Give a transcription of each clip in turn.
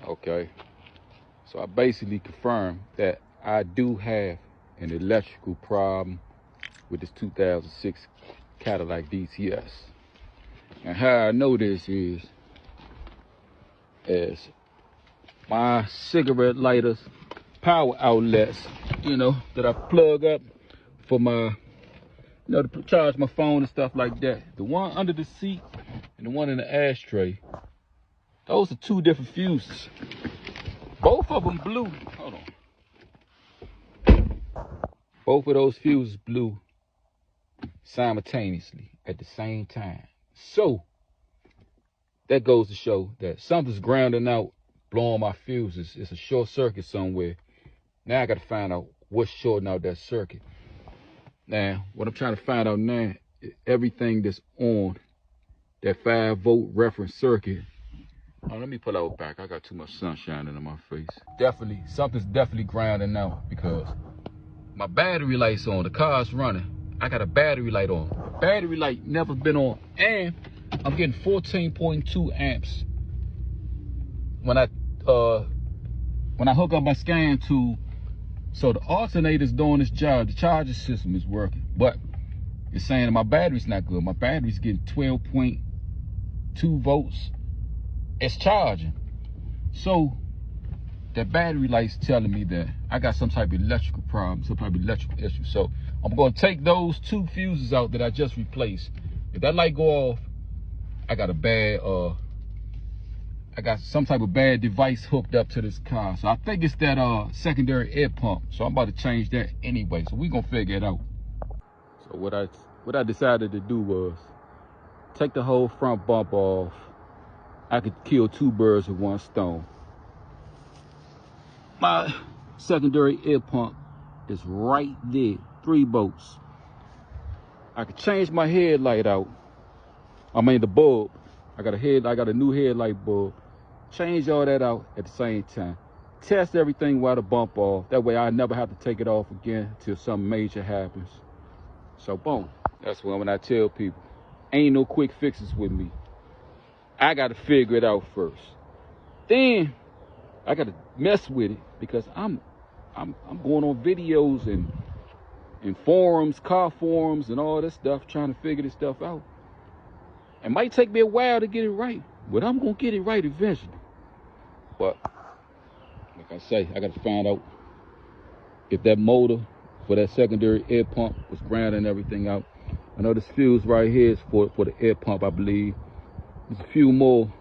Okay, so I basically confirmed that I do have an electrical problem with this 2006 Cadillac DTS. And how I know this is as my cigarette lighters, power outlets, that I plug up for my, to charge my phone and stuff like that. The one under the seat and the one in the ashtray, those are two different fuses. Both of them blew. Hold on. Both of those fuses blew simultaneously at the same time. So that goes to show that something's grounding out, blowing my fuses. It's a short circuit somewhere. Now I got to find out what's shorting out that circuit. Now, what I'm trying to find out now, everything that's on that 5-volt reference circuit. Oh, let me pull out back. I got too much sun shining in my face. Something's definitely grounding out because my battery light's on. The car's running. I got a battery light on. The battery light never been on, and I'm getting 14.2 amps when I hook up my scan tool. So the alternator's doing its job. The charging system is working, but it's saying that my battery's not good. My battery's getting 12.2 volts. It's charging. So that battery light's telling me that I got some type of electrical problem, some type of electrical issue. So I'm gonna take those two fuses out that I just replaced. If that light go off, I got some type of bad device hooked up to this car. So I think it's that secondary air pump. So I'm about to change that anyway. So we're gonna figure it out. So what I decided to do was take the whole front bump off. I could kill two birds with one stone. My secondary air pump is right there, 3 bolts. I could change my headlight out. I mean the bulb. I got a new headlight bulb. Change all that out at the same time. Test everything while the bump off. That way I never have to take it off again till something major happens. So boom. That's when I tell people, ain't no quick fixes with me. I got to figure it out first. Then I got to mess with it because I'm going on videos and forums, car forums and all this stuff, trying to figure this stuff out. It might take me a while to get it right, but I'm going to get it right eventually. But like I say, I got to find out if that motor for that secondary air pump was grounding everything out. I know this fuse right here is for the air pump, I believe. There's a few more.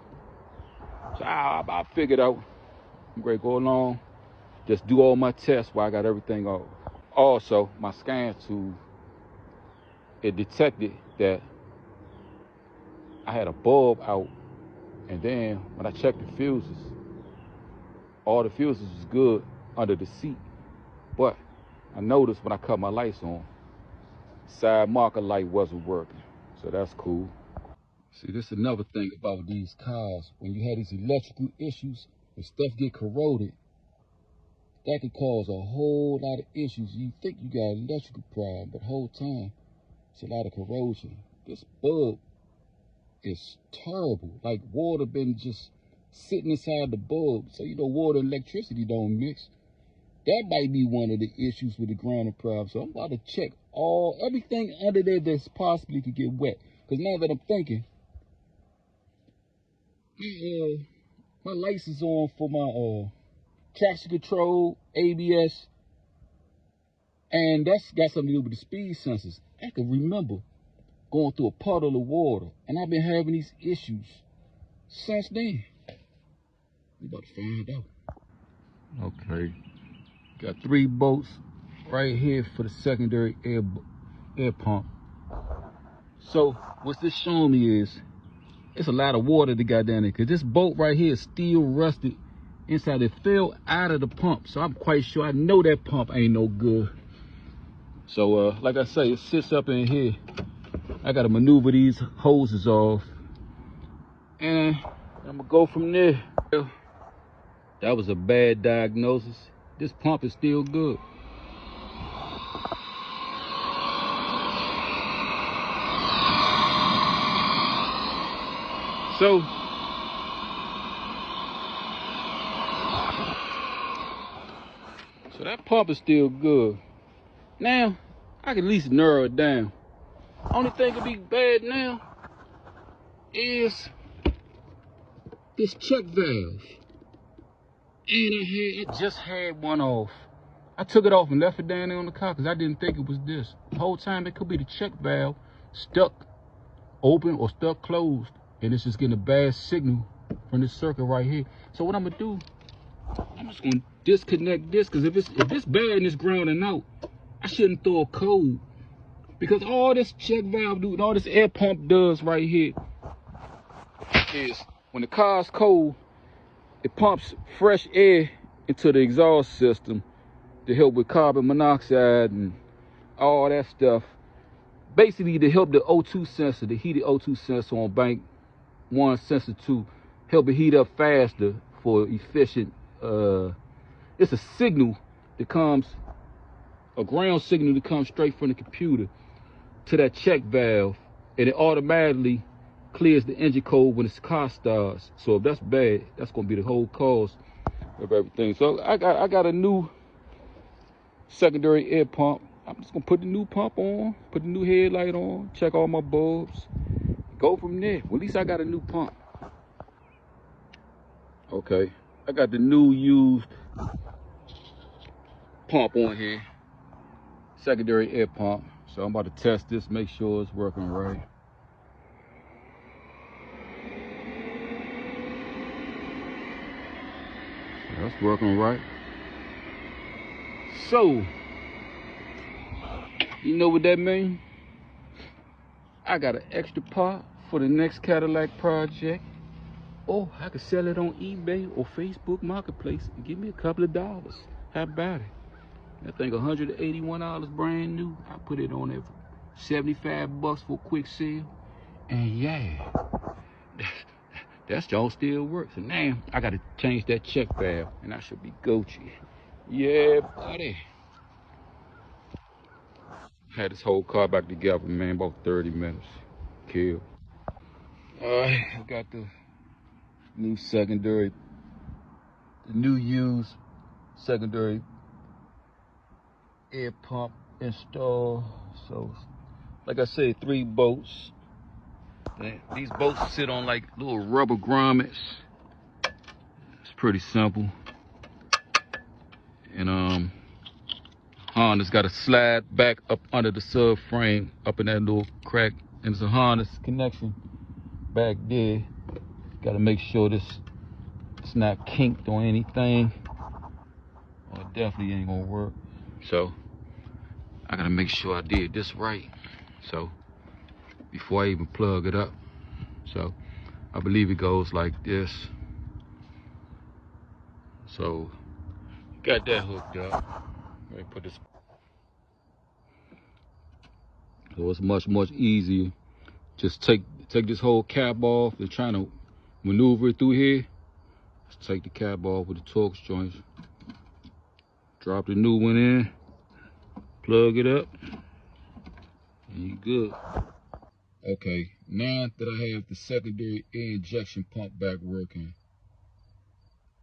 So I figured out. I'm ready to go along. Just do all my tests while I got everything off. Also, my scan tool, it detected that I had a bulb out. And then when I checked the fuses, all the fuses was good under the seat. But I noticed when I cut my lights on, side marker light wasn't working. So that's cool. See, this is another thing about these cars. When you have these electrical issues, when stuff get corroded, that can cause a whole lot of issues. You think you got an electrical problem, but the whole time, it's a lot of corrosion. This bulb is terrible. Like water been just sitting inside the bulb. So water and electricity don't mix. That might be one of the issues with the grounding problem. So I'm about to check everything under there that's possibly could get wet. Because now that I'm thinking, my lights is on for my traction control, ABS, and that's got something to do with the speed sensors. I can remember going through a puddle of water, and I've been having these issues since then. We about to find out. Okay, got 3 bolts right here for the secondary air pump. So what this showing me is it's a lot of water that got down there, because this bolt right here is still rusted inside. It fell out of the pump, so I'm quite sure, I know that pump ain't no good. So like I say, it sits up in here. I gotta maneuver these hoses off, and I'm gonna go from there. That was a bad diagnosis. This pump is still good. So So that pump is still good. Now, I can at least narrow it down. Only thing could be bad now is this check valve. And I just had one off. I took it off and left it down there on the car because I didn't think it was this. The whole time it could be the check valve stuck open or stuck closed. And it's just getting a bad signal from this circuit right here. So what I'm gonna do, I'm just gonna disconnect this, because if it's bad and it's grounding out, I shouldn't throw a code. Because all this check valve do, all this air pump does right here is when the car's cold, it pumps fresh air into the exhaust system to help with carbon monoxide and all that stuff. Basically to help the O2 sensor, the heated O2 sensor on bank 1, sensor 2, help it heat up faster for efficient. It's a signal that comes, a ground signal that comes straight from the computer to that check valve, and it automatically clears the engine code when the car starts. So if that's bad, that's gonna be the whole cause of everything. So I got a new secondary air pump. I'm just gonna put the new pump on, put the new headlight on, check all my bulbs, go from there. Well, at least I got a new pump. Okay, I got the new used pump on here, secondary air pump. So I'm about to test this, make sure it's working right. That's working right. So, you know what that means? I got an extra part for the next Cadillac project. Oh, I could sell it on eBay or Facebook Marketplace and give me a couple of dollars. How about it? That thing $181 brand new. I put it on there for 75 bucks for a quick sale. And yeah, that joint still works. And now I gotta change that check valve and I should be Gucci. Yeah, buddy. Had this whole car back together, man, about 30 minutes. Kill. Alright, I got the new secondary, the new used secondary air pump installed. So, like I said, 3 bolts. These bolts sit on like little rubber grommets. It's pretty simple. And harness got to slide back up under the subframe, up in that little crack, and it's a harness connection back there. Got to make sure it's not kinked or anything, or it definitely ain't gonna work. So I gotta make sure I did this right, so before I even plug it up. So I believe it goes like this. So got that hooked up. Let me put this. So it's much easier. Just take this whole cap off. They're trying to maneuver it through here. Just take the cap off with the Torx joints. Drop the new one in. Plug it up. And you good. Okay, now that I have the secondary air injection pump back working,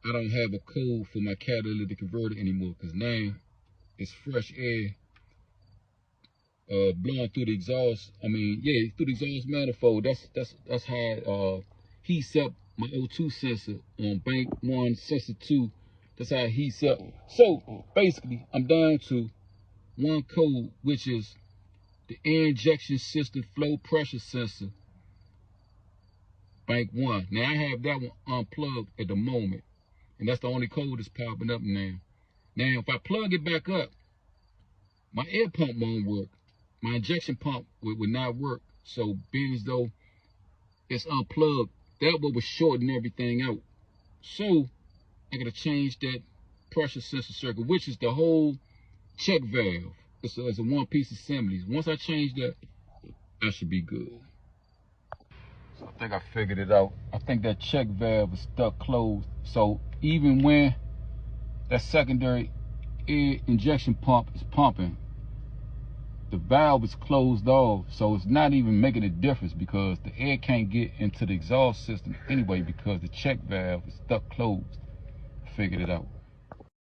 I don't have a code for my catalytic converter anymore, because now it's fresh air blowing through the exhaust. I mean, yeah, through the exhaust manifold. That's how it heats up my O2 sensor on bank 1, sensor 2. That's how it heats up. So basically, I'm down to one code, which is the air injection system flow pressure sensor, bank 1. Now I have that one unplugged at the moment, and that's the only code that's popping up now. Now if I plug it back up, my air pump won't work. My injection pump would not work. So being as though it's unplugged, that one was shorting everything out. So I gotta change that pressure sensor circuit, which is the whole check valve. It's a one-piece assembly. Once I change that, I should be good. So I think I figured it out. I think that check valve is stuck closed. So even when that secondary air injection pump is pumping, the valve is closed off. So it's not even making a difference, because the air can't get into the exhaust system anyway, because the check valve is stuck closed. I figured it out.